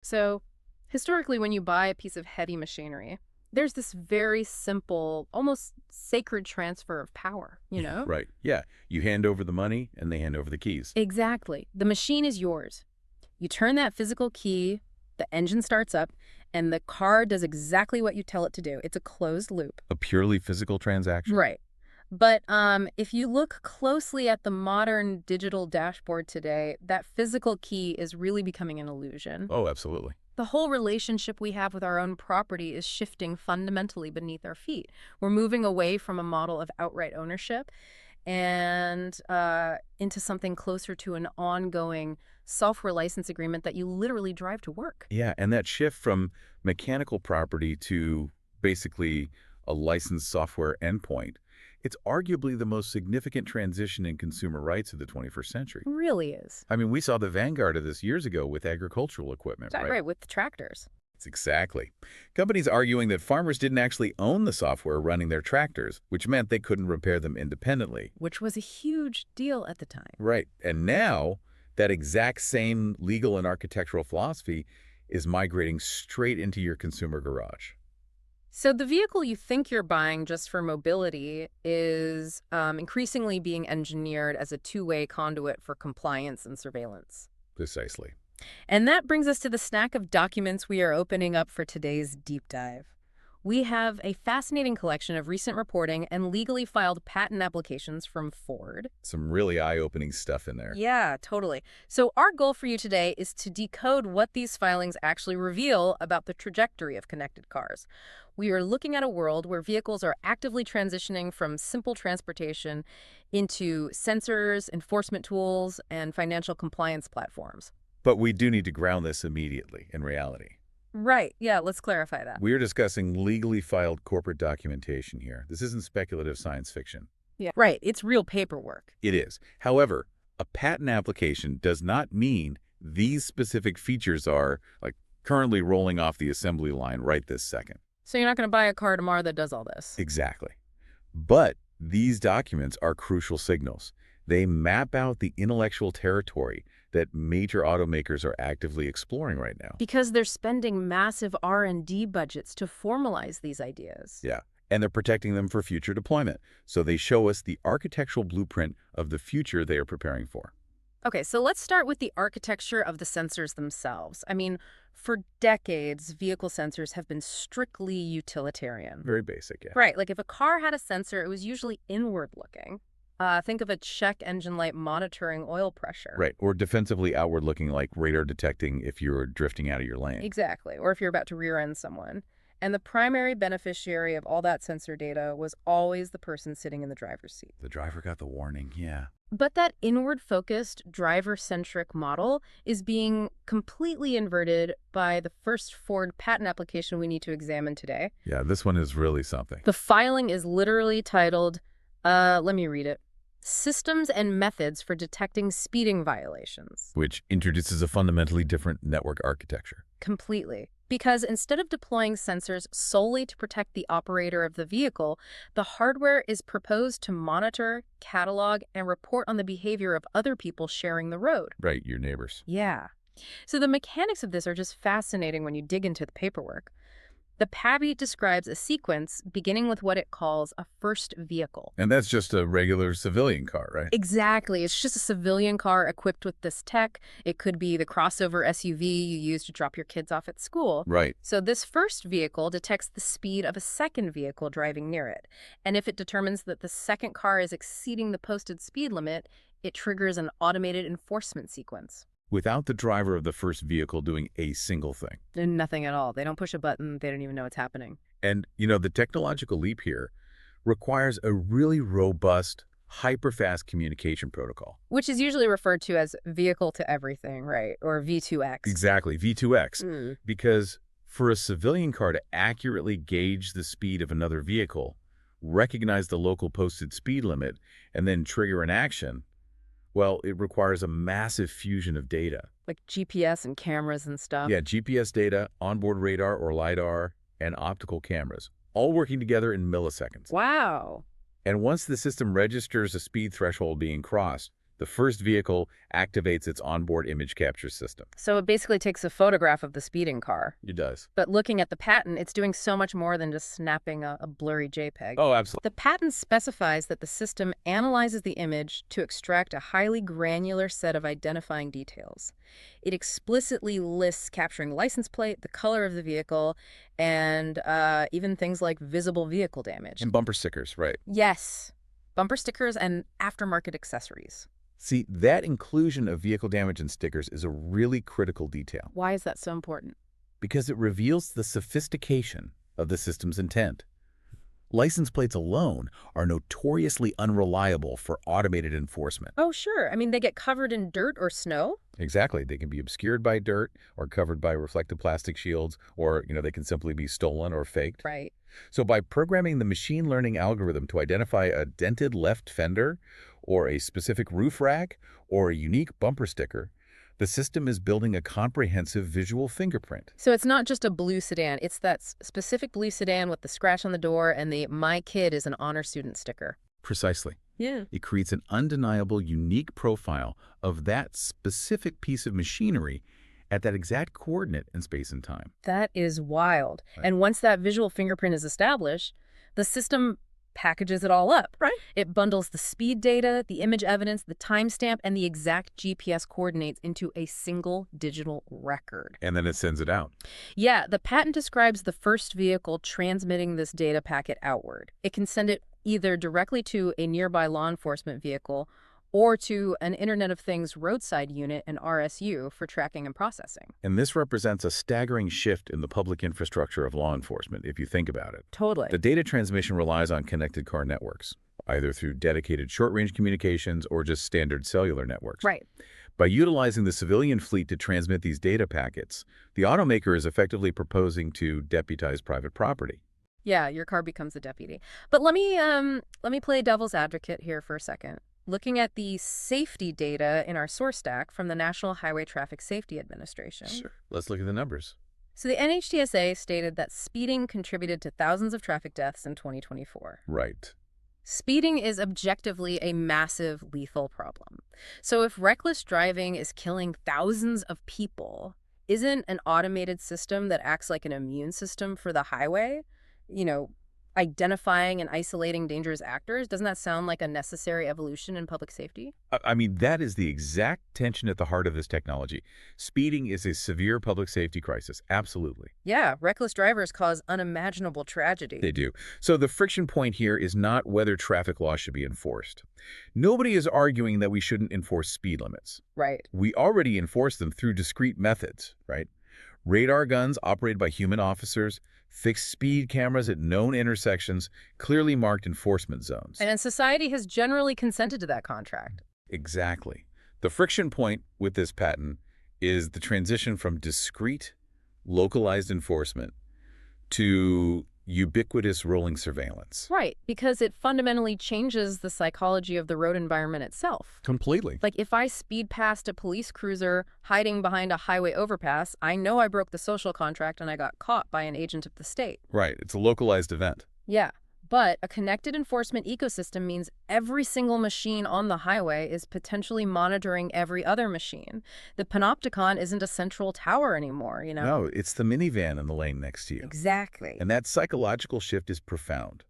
So, historically, when you buy a piece of heavy machinery, there's this very simple, almost sacred transfer of power, you know? Right. Yeah. You hand over the money and they hand over the keys. Exactly. The machine is yours. You turn that physical key, the engine starts up, and the car does exactly what you tell it to do. It's a closed loop. A purely physical transaction. Right. But if you look closely at the modern digital dashboard today, that physical key is really becoming an illusion. Oh, absolutely. The whole relationship we have with our own property is shifting fundamentally beneath our feet. We're moving away from a model of outright ownership and into something closer to an ongoing software license agreement that you literally drive to work. Yeah, and that shift from mechanical property to basically a licensed software endpoint, it's arguably the most significant transition in consumer rights of the 21st century. Really is. I mean, we saw the vanguard of this years ago with agricultural equipment, right? Right, with the tractors. It's exactly. Companies arguing that farmers didn't actually own the software running their tractors, which meant they couldn't repair them independently. Which was a huge deal at the time. Right. And now, that exact same legal and architectural philosophy is migrating straight into your consumer garage. So the vehicle you think you're buying just for mobility is increasingly being engineered as a two-way conduit for compliance and surveillance. Precisely. And that brings us to the stack of documents we are opening up for today's deep dive. We have a fascinating collection of recent reporting and legally filed patent applications from Ford. Some really eye-opening stuff in there. Yeah, totally. So our goal for you today is to decode what these filings actually reveal about the trajectory of connected cars. We are looking at a world where vehicles are actively transitioning from simple transportation into sensors, enforcement tools, and financial compliance platforms. But we do need to ground this immediately in reality. Right. Yeah, let's clarify that. We are discussing legally filed corporate documentation here. This isn't speculative science fiction. Yeah. Right. It's real paperwork. It is. However, a patent application does not mean these specific features are, like, currently rolling off the assembly line right this second. So you're not going to buy a car tomorrow that does all this. Exactly. But these documents are crucial signals. They map out the intellectual territory that major automakers are actively exploring right now. Because they're spending massive R&D budgets to formalize these ideas. Yeah, and they're protecting them for future deployment. So they show us the architectural blueprint of the future they are preparing for. Okay, so let's start with the architecture of the sensors themselves. I mean, for decades, vehicle sensors have been strictly utilitarian. Very basic, yeah. Right, like if a car had a sensor, it was usually inward-looking. Think of a check engine light monitoring oil pressure. Right, or defensively outward-looking, like radar detecting if you're drifting out of your lane. Exactly, or if you're about to rear-end someone. And the primary beneficiary of all that sensor data was always the person sitting in the driver's seat. The driver got the warning, yeah. But that inward-focused, driver-centric model is being completely inverted by the first Ford patent application we need to examine today. Yeah, this one is really something. The filing is literally titled, let me read it, Systems and Methods for Detecting Speeding Violations. Which introduces a fundamentally different network architecture. Completely. Because instead of deploying sensors solely to protect the operator of the vehicle, the hardware is proposed to monitor, catalog, and report on the behavior of other people sharing the road. Right, your neighbors. Yeah. So the mechanics of this are just fascinating when you dig into the paperwork. The PABI describes a sequence beginning with what it calls a first vehicle. And that's just a regular civilian car, right? Exactly. It's just a civilian car equipped with this tech. It could be the crossover SUV you use to drop your kids off at school. Right. So this first vehicle detects the speed of a second vehicle driving near it. And if it determines that the second car is exceeding the posted speed limit, it triggers an automated enforcement sequence. Without the driver of the first vehicle doing a single thing. And nothing at all. They don't push a button. They don't even know what's happening. And, you know, the technological leap here requires a really robust, hyper-fast communication protocol. Which is usually referred to as vehicle to everything, right? Or V2X. Exactly, V2X. Because for a civilian car to accurately gauge the speed of another vehicle, recognize the local posted speed limit, and then trigger an action, well, it requires a massive fusion of data. Like GPS and cameras and stuff. Yeah, GPS data, onboard radar or LiDAR, and optical cameras, all working together in milliseconds. Wow. And once the system registers a speed threshold being crossed, The first vehicle activates its onboard image capture system. So it basically takes a photograph of the speeding car. It does. But looking at the patent, it's doing so much more than just snapping a blurry JPEG. Oh, absolutely. The patent specifies that the system analyzes the image to extract a highly granular set of identifying details. It explicitly lists capturing license plate, the color of the vehicle, and even things like visible vehicle damage. And bumper stickers, right. Yes, bumper stickers and aftermarket accessories. See, that inclusion of vehicle damage and stickers is a really critical detail Why is that so important? because it reveals the sophistication of the system's intent. License plates alone are notoriously unreliable for automated enforcement. Oh, sure. I mean, they get covered in dirt or snow. Exactly. They can be obscured by dirt or covered by reflective plastic shields, or, they can simply be stolen or faked. Right. So by programming the machine learning algorithm to identify a dented left fender or a specific roof rack or a unique bumper sticker, the system is building a comprehensive visual fingerprint. So it's not just a blue sedan. It's that specific blue sedan with the scratch on the door and the "My kid is an honor student" sticker. Precisely. Yeah. It creates an undeniable, unique profile of that specific piece of machinery at that exact coordinate in space and time. That is wild. Right. And once that visual fingerprint is established, the system packages it all up. Right. It bundles the speed data, the image evidence, the timestamp, and the exact GPS coordinates into a single digital record. And then it sends it out. Yeah, the patent describes the first vehicle transmitting this data packet outward. It can send it either directly to a nearby law enforcement vehicle or to an Internet of Things roadside unit, an RSU, for tracking and processing. And this represents a staggering shift in the public infrastructure of law enforcement, if you think about it. Totally. The data transmission relies on connected car networks, either through dedicated short-range communications or just standard cellular networks. Right. By utilizing the civilian fleet to transmit these data packets, the automaker is effectively proposing to deputize private property. Yeah, your car becomes a deputy. But let me play devil's advocate here for a second. Looking at the safety data in our source stack from the National Highway Traffic Safety Administration. Sure. Let's look at the numbers. So the NHTSA stated that speeding contributed to thousands of traffic deaths in 2024. Right. Speeding is objectively a massive lethal problem. So if reckless driving is killing thousands of people, isn't an automated system that acts like an immune system for the highway, identifying and isolating dangerous actors, doesn't that sound like a necessary evolution in public safety? I mean, that is the exact tension at the heart of this technology. Speeding is a severe public safety crisis. Absolutely. Yeah, reckless drivers cause unimaginable tragedy. They do. So the friction point here is not whether traffic laws should be enforced. Nobody is arguing that we shouldn't enforce speed limits. Right. We already enforce them through discrete methods, right? Radar guns operated by human officers, fixed speed cameras at known intersections, clearly marked enforcement zones. And society has generally consented to that contract. Exactly. The friction point with this patent is the transition from discrete, localized enforcement to ubiquitous rolling surveillance. Right, because it fundamentally changes the psychology of the road environment itself. Completely. Like if I speed past a police cruiser hiding behind a highway overpass, I know I broke the social contract and I got caught by an agent of the state. Right. It's a localized event. Yeah. But a connected enforcement ecosystem means every single machine on the highway is potentially monitoring every other machine. The panopticon isn't a central tower anymore, No, it's the minivan in the lane next to you. Exactly. And that psychological shift is profound.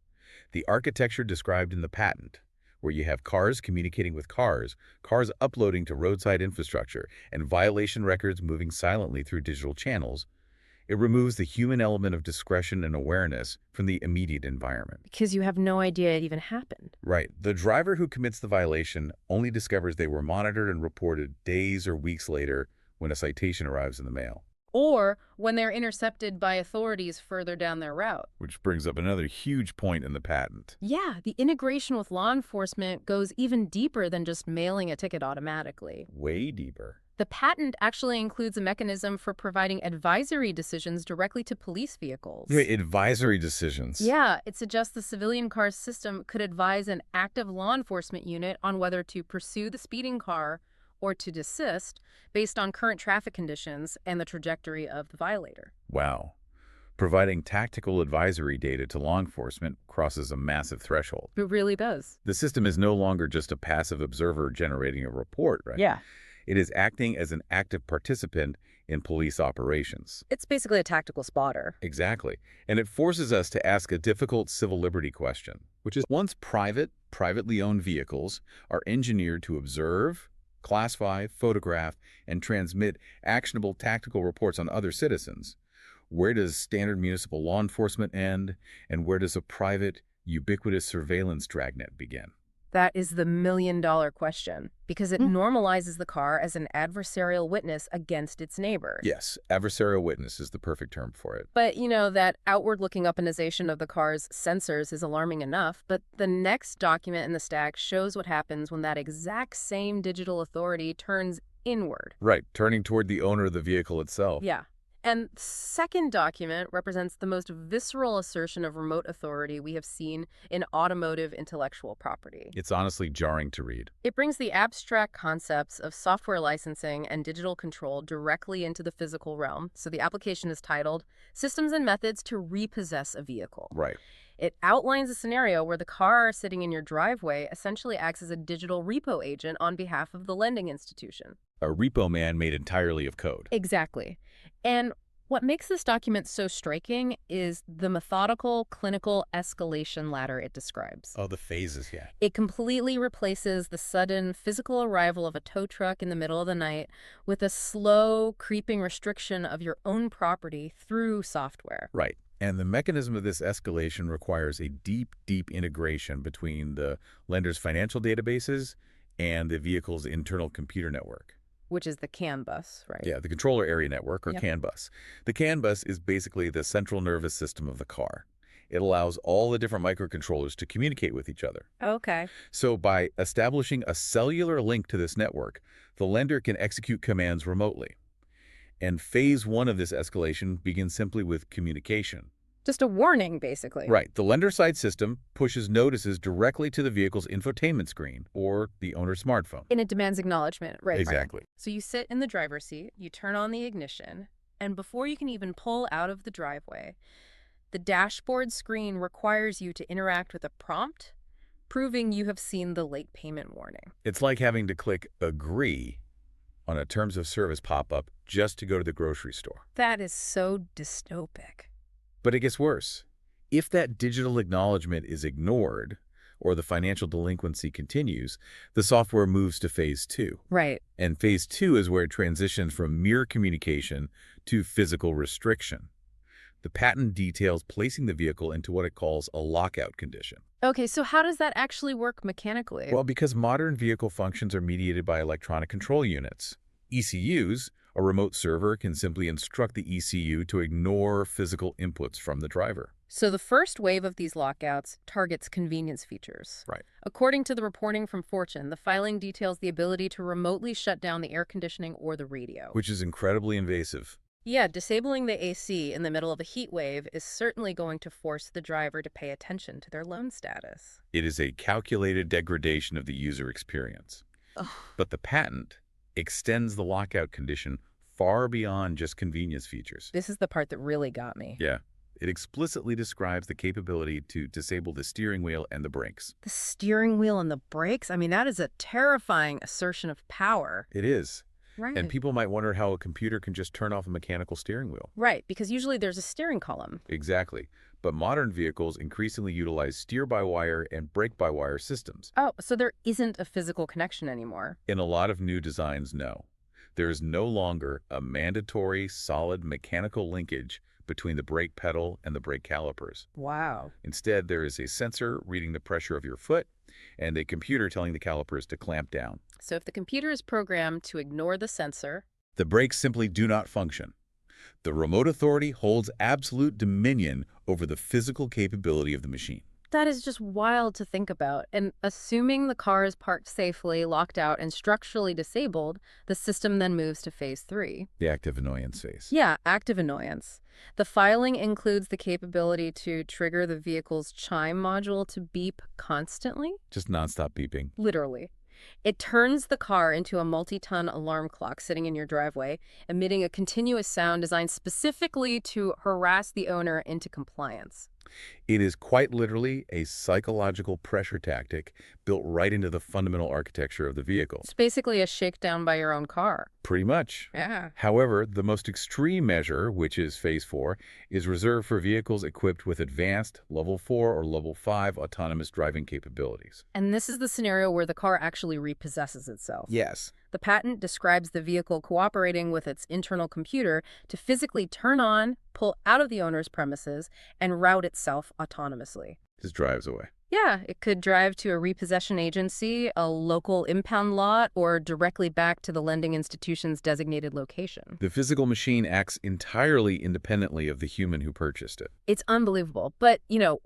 The architecture described in the patent, where you have cars communicating with cars uploading to roadside infrastructure, and violation records moving silently through digital channels, it removes the human element of discretion and awareness from the immediate environment. Because you have no idea it even happened. Right. The driver who commits the violation only discovers they were monitored and reported days or weeks later when a citation arrives in the mail. Or when they're intercepted by authorities further down their route. Which brings up another huge point in the patent. Yeah, the integration with law enforcement goes even deeper than just mailing a ticket automatically. Way deeper. The patent actually includes a mechanism for providing advisory decisions directly to police vehicles. Wait, advisory decisions? Yeah, it suggests the civilian car's system could advise an active law enforcement unit on whether to pursue the speeding car or to desist based on current traffic conditions and the trajectory of the violator. Wow. Providing tactical advisory data to law enforcement crosses a massive threshold. It really does. The system is no longer just a passive observer generating a report, right? Yeah. It is acting as an active participant in police operations. It's basically a tactical spotter. Exactly. And it forces us to ask a difficult civil liberty question, which is once privately owned vehicles are engineered to observe, classify, photograph, and transmit actionable tactical reports on other citizens, where does standard municipal law enforcement end, and where does a private, ubiquitous surveillance dragnet begin? That is the million-dollar question, because it normalizes the car as an adversarial witness against its neighbors. Yes, adversarial witness is the perfect term for it. But, that outward-looking weaponization of the car's sensors is alarming enough, but the next document in the stack shows what happens when that exact same digital authority turns inward. Right, turning toward the owner of the vehicle itself. Yeah. And the second document represents the most visceral assertion of remote authority we have seen in automotive intellectual property. It's honestly jarring to read. It brings the abstract concepts of software licensing and digital control directly into the physical realm. So the application is titled Systems and Methods to Repossess a Vehicle. Right. It outlines a scenario where the car sitting in your driveway essentially acts as a digital repo agent on behalf of the lending institution. A repo man made entirely of code. Exactly. And what makes this document so striking is the methodical, clinical escalation ladder it describes. Oh, the phases, yeah. It completely replaces the sudden physical arrival of a tow truck in the middle of the night with a slow, creeping restriction of your own property through software. Right. And the mechanism of this escalation requires a deep integration between the lender's financial databases and the vehicle's internal computer network. Which is the CAN bus, right? Yeah, the controller area network, or Yep. CAN bus. The CAN bus is basically the central nervous system of the car. It allows all the different microcontrollers to communicate with each other. Okay. So by establishing a cellular link to this network, the lender can execute commands remotely. And phase one of this escalation begins simply with communication. Just a warning, basically. Right. The lender-side system pushes notices directly to the vehicle's infotainment screen or the owner's smartphone. And it demands acknowledgement, right? Exactly. So you sit in the driver's seat, you turn on the ignition, and before you can even pull out of the driveway, the dashboard screen requires you to interact with a prompt, proving you have seen the late payment warning. It's like having to click agree on a terms of service pop-up just to go to the grocery store. That is so dystopic. But it gets worse. If that digital acknowledgement is ignored or the financial delinquency continues, the software moves to phase two. Right. And phase two is where it transitions from mere communication to physical restriction. The patent details placing the vehicle into what it calls a lockout condition. Okay, so how does that actually work mechanically? Well, because modern vehicle functions are mediated by electronic control units. ECUs, a remote server, can simply instruct the ECU to ignore physical inputs from the driver. So the first wave of these lockouts targets convenience features. Right. According to the reporting from Fortune, the filing details the ability to remotely shut down the air conditioning or the radio. Which is incredibly invasive. Yeah, disabling the AC in the middle of a heat wave is certainly going to force the driver to pay attention to their loan status. It is a calculated degradation of the user experience. Ugh. But the patent extends the lockout condition far beyond just convenience features. This is the part that really got me. Yeah. It explicitly describes the capability to disable the steering wheel and the brakes. The steering wheel and the brakes? I mean, that is a terrifying assertion of power. It is. Right. And people might wonder how a computer can just turn off a mechanical steering wheel. Right, because usually there's a steering column. Exactly. But modern vehicles increasingly utilize steer-by-wire and brake-by-wire systems. Oh, so there isn't a physical connection anymore. In a lot of new designs, no. There is no longer a mandatory, solid mechanical linkage between the brake pedal and the brake calipers. Wow. Instead, there is a sensor reading the pressure of your foot and a computer telling the calipers to clamp down. So if the computer is programmed to ignore the sensor, the brakes simply do not function. The remote authority holds absolute dominion over the physical capability of the machine. that is just wild to think about. And assuming the car is parked safely, locked out, and structurally disabled, the system then moves to phase 3. The active annoyance phase. Yeah, active annoyance. The filing includes the capability to trigger the vehicle's chime module to beep constantly. Just nonstop beeping. Literally. It turns the car into a multi-ton alarm clock sitting in your driveway, emitting a continuous sound designed specifically to harass the owner into compliance. It is quite literally a psychological pressure tactic built right into the fundamental architecture of the vehicle. It's basically a shakedown by your own car. Pretty much. Yeah. However, the most extreme measure, which is Phase 4, is reserved for vehicles equipped with advanced Level 4 or Level 5 autonomous driving capabilities. And this is the scenario where the car actually repossesses itself. Yes. The patent describes the vehicle cooperating with its internal computer to physically turn on, pull out of the owner's premises, and route itself autonomously. Just drives away. Yeah, it could drive to a repossession agency, a local impound lot, or directly back to the lending institution's designated location. The physical machine acts entirely independently of the human who purchased it. It's unbelievable. But,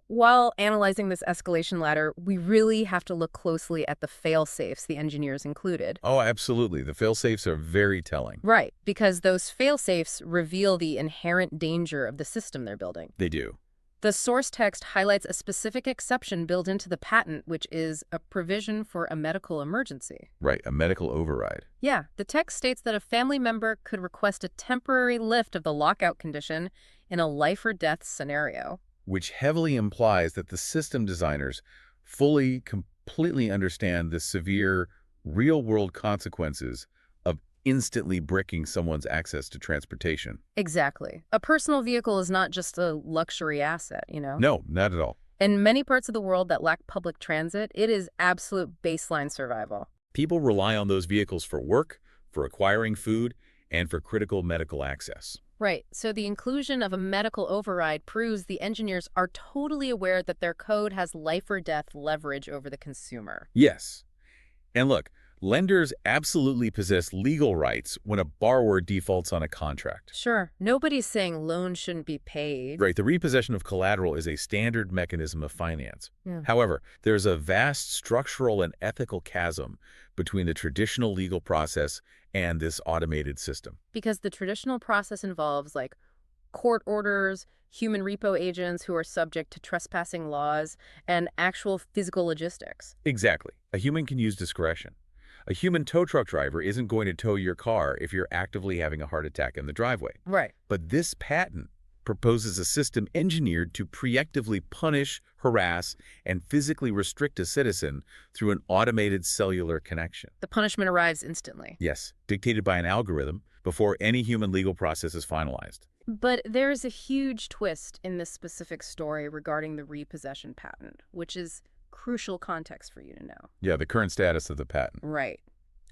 while analyzing this escalation ladder, we really have to look closely at the fail-safes the engineers included. Oh, absolutely. The fail-safes are very telling. Right, because those fail-safes reveal the inherent danger of the system they're building. They do. The source text highlights a specific exception built into the patent, which is a provision for a medical emergency. Right, a medical override. Yeah, the text states that a family member could request a temporary lift of the lockout condition in a life-or-death scenario. Which heavily implies that the system designers completely understand the severe, real-world consequences of instantly bricking someone's access to transportation. Exactly. A personal vehicle is not just a luxury asset, No, not at all. In many parts of the world that lack public transit, it is absolute baseline survival. People rely on those vehicles for work, for acquiring food, and for critical medical access. Right. So the inclusion of a medical override proves the engineers are totally aware that their code has life or death leverage over the consumer. Yes. And look, lenders absolutely possess legal rights when a borrower defaults on a contract. Sure. Nobody's saying loans shouldn't be paid. Right, the repossession of collateral is a standard mechanism of finance. Yeah. However, there's a vast structural and ethical chasm between the traditional legal process and this automated system. Because the traditional process involves, court orders, human repo agents who are subject to trespassing laws, and actual physical logistics. Exactly. A human can use discretion. A human tow truck driver isn't going to tow your car if you're actively having a heart attack in the driveway. Right. But this patent proposes a system engineered to preemptively punish, harass, and physically restrict a citizen through an automated cellular connection. The punishment arrives instantly. Yes, dictated by an algorithm before any human legal process is finalized. But there's a huge twist in this specific story regarding the repossession patent, which is crucial context for you to know. Yeah, the current status of the patent. Right.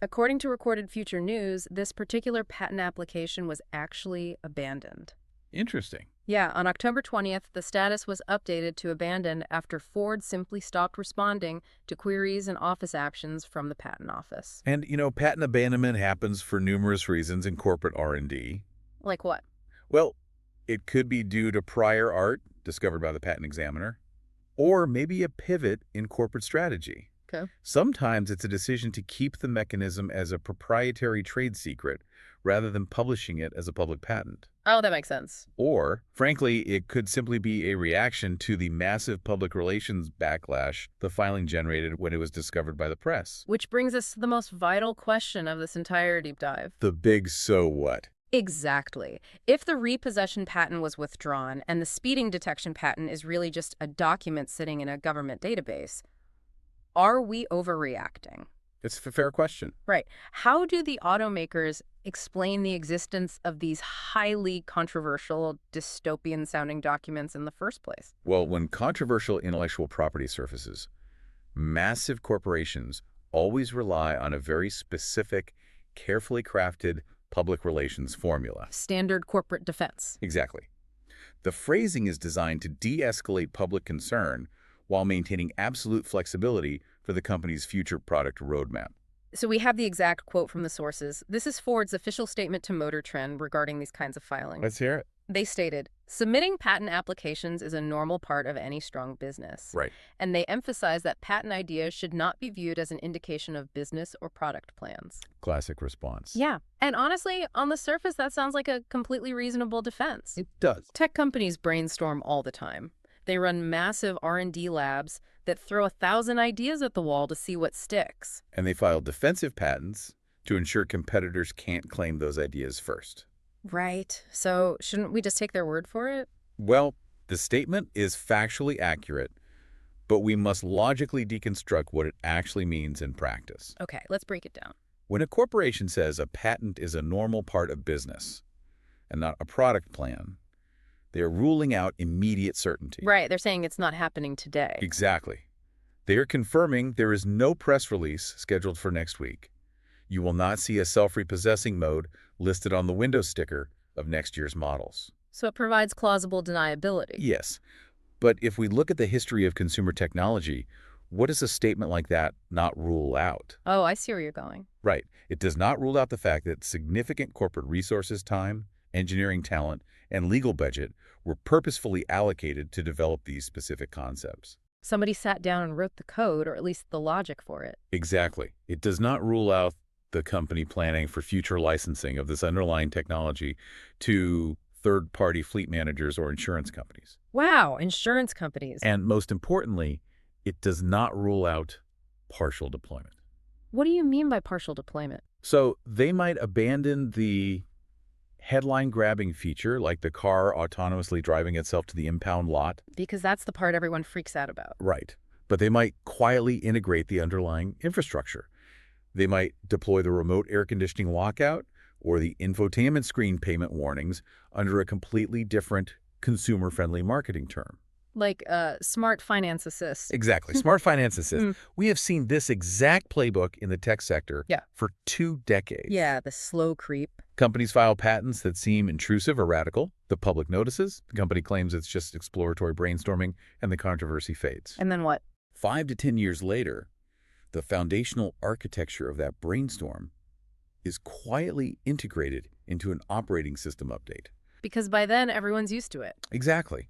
According to Recorded Future News, this particular patent application was actually abandoned. Interesting. Yeah, on October 20th, the status was updated to abandoned after Ford simply stopped responding to queries and office actions from the Patent Office. And, patent abandonment happens for numerous reasons in corporate R&D. Like what? Well, it could be due to prior art discovered by the patent examiner, or maybe a pivot in corporate strategy. Okay. Sometimes it's a decision to keep the mechanism as a proprietary trade secret rather than publishing it as a public patent. Oh, that makes sense. Or, frankly, it could simply be a reaction to the massive public relations backlash the filing generated when it was discovered by the press. Which brings us to the most vital question of this entire deep dive. The big so what? Exactly. If the repossession patent was withdrawn and the speeding detection patent is really just a document sitting in a government database, are we overreacting? It's a fair question. Right. How do the automakers explain the existence of these highly controversial, dystopian-sounding documents in the first place? Well, when controversial intellectual property surfaces, massive corporations always rely on a very specific, carefully crafted public relations formula. Standard corporate defense. Exactly. The phrasing is designed to de-escalate public concern while maintaining absolute flexibility for the company's future product roadmap. So we have the exact quote from the sources. This is Ford's official statement to Motor Trend regarding these kinds of filings. Let's hear it. They stated, "Submitting patent applications is a normal part of any strong business." Right. And they emphasize that patent ideas should not be viewed as an indication of business or product plans. Classic response. Yeah. And honestly, on the surface, that sounds like a completely reasonable defense. It does. Tech companies brainstorm all the time. They run massive R&D labs that throw 1,000 ideas at the wall to see what sticks. And they file defensive patents to ensure competitors can't claim those ideas first. Right. So shouldn't we just take their word for it? Well, the statement is factually accurate, but we must logically deconstruct what it actually means in practice. Okay, let's break it down. When a corporation says a patent is a normal part of business and not a product plan, they are ruling out immediate certainty. Right, they're saying it's not happening today. Exactly. They are confirming there is no press release scheduled for next week. You will not see a self-repossessing mode listed on the window sticker of next year's models. So it provides plausible deniability. Yes, but if we look at the history of consumer technology, what does a statement like that not rule out? Oh, I see where you're going. Right. It does not rule out the fact that significant corporate resources, time, engineering talent, and legal budget were purposefully allocated to develop these specific concepts. Somebody sat down and wrote the code, or at least the logic for it. Exactly. It does not rule out the company planning for future licensing of this underlying technology to third-party fleet managers or insurance companies. Wow, insurance companies. And most importantly, it does not rule out partial deployment. What do you mean by partial deployment? So they might abandon the headline-grabbing feature, like the car autonomously driving itself to the impound lot. Because that's the part everyone freaks out about. Right. But they might quietly integrate the underlying infrastructure. They might deploy the remote air conditioning lockout or the infotainment screen payment warnings under a completely different consumer-friendly marketing term. Like Smart Finance Assist. Exactly. Smart Finance Assist. We have seen this exact playbook in the tech sector for 2 decades. Yeah, the slow creep. Companies file patents that seem intrusive or radical. The public notices. The company claims it's just exploratory brainstorming, and the controversy fades. And then what? 5 to 10 years later, the foundational architecture of that brainstorm is quietly integrated into an operating system update. Because by then, everyone's used to it. Exactly.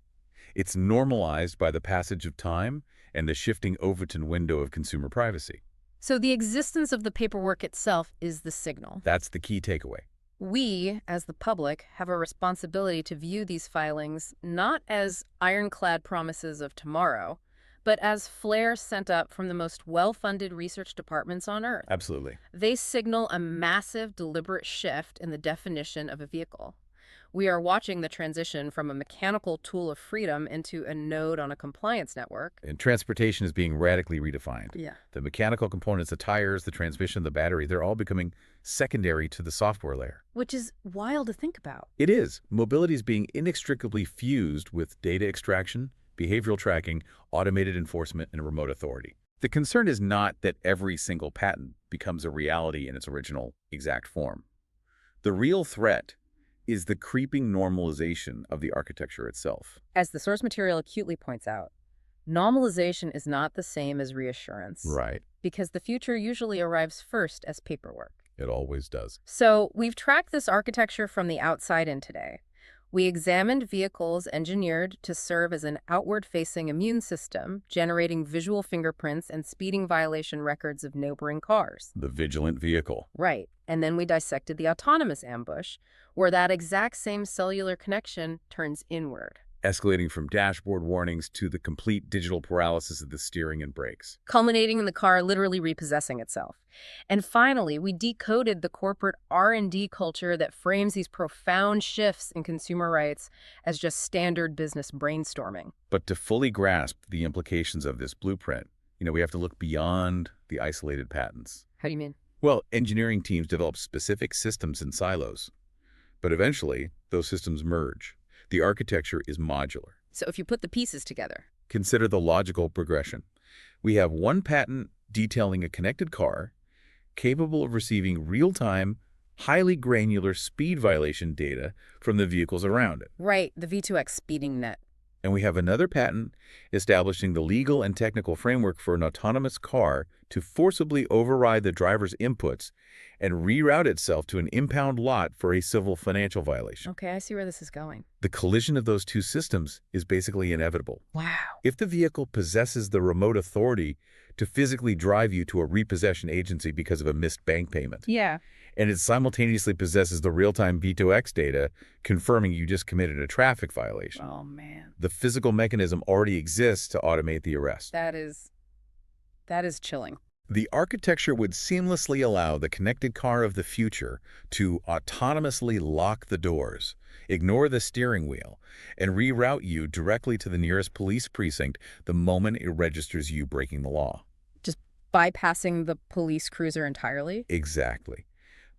It's normalized by the passage of time and the shifting Overton window of consumer privacy. So the existence of the paperwork itself is the signal. That's the key takeaway. We, as the public, have a responsibility to view these filings not as ironclad promises of tomorrow, but as flares sent up from the most well-funded research departments on Earth. Absolutely. They signal a massive, deliberate shift in the definition of a vehicle. We are watching the transition from a mechanical tool of freedom into a node on a compliance network. And transportation is being radically redefined. Yeah. The mechanical components, the tires, the transmission, the battery, they're all becoming secondary to the software layer. Which is wild to think about. It is. Mobility is being inextricably fused with data extraction, behavioral tracking, automated enforcement, and remote authority. The concern is not that every single patent becomes a reality in its original exact form. The real threat is the creeping normalization of the architecture itself. As the source material acutely points out, normalization is not the same as reassurance. Right. Because the future usually arrives first as paperwork. It always does. So we've tracked this architecture from the outside in today. We examined vehicles engineered to serve as an outward-facing immune system, generating visual fingerprints and speeding violation records of neighboring cars. The vigilant vehicle. Right. And then we dissected the autonomous ambush, where that exact same cellular connection turns inward. Escalating from dashboard warnings to the complete digital paralysis of the steering and brakes. Culminating in the car literally repossessing itself. And finally, we decoded the corporate R&D culture that frames these profound shifts in consumer rights as just standard business brainstorming. But to fully grasp the implications of this blueprint, we have to look beyond the isolated patents. How do you mean? Well, engineering teams develop specific systems in silos. But eventually, those systems merge. The architecture is modular. So if you put the pieces together. Consider the logical progression. We have one patent detailing a connected car capable of receiving real-time, highly granular speed violation data from the vehicles around it. Right, the V2X speeding net. And we have another patent establishing the legal and technical framework for an autonomous car to forcibly override the driver's inputs and reroute itself to an impound lot for a civil financial violation. Okay, I see where this is going. The collision of those two systems is basically inevitable. Wow. If the vehicle possesses the remote authority to physically drive you to a repossession agency because of a missed bank payment, Yeah. And it simultaneously possesses the real-time Veto X data, confirming you just committed a traffic violation. Oh, man. The physical mechanism already exists to automate the arrest. That is chilling. The architecture would seamlessly allow the connected car of the future to autonomously lock the doors, ignore the steering wheel, and reroute you directly to the nearest police precinct the moment it registers you breaking the law. Just bypassing the police cruiser entirely? Exactly.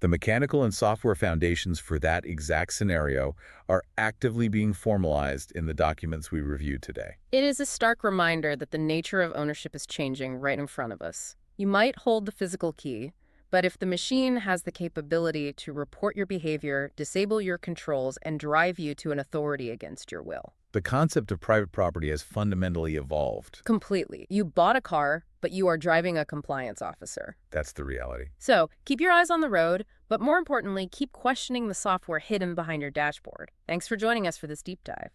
The mechanical and software foundations for that exact scenario are actively being formalized in the documents we reviewed today. It is a stark reminder that the nature of ownership is changing right in front of us. You might hold the physical key, but if the machine has the capability to report your behavior, disable your controls, and drive you to an authority against your will. The concept of private property has fundamentally evolved. Completely. You bought a car, but you are driving a compliance officer. That's the reality. So, keep your eyes on the road, but more importantly, keep questioning the software hidden behind your dashboard. Thanks for joining us for this deep dive.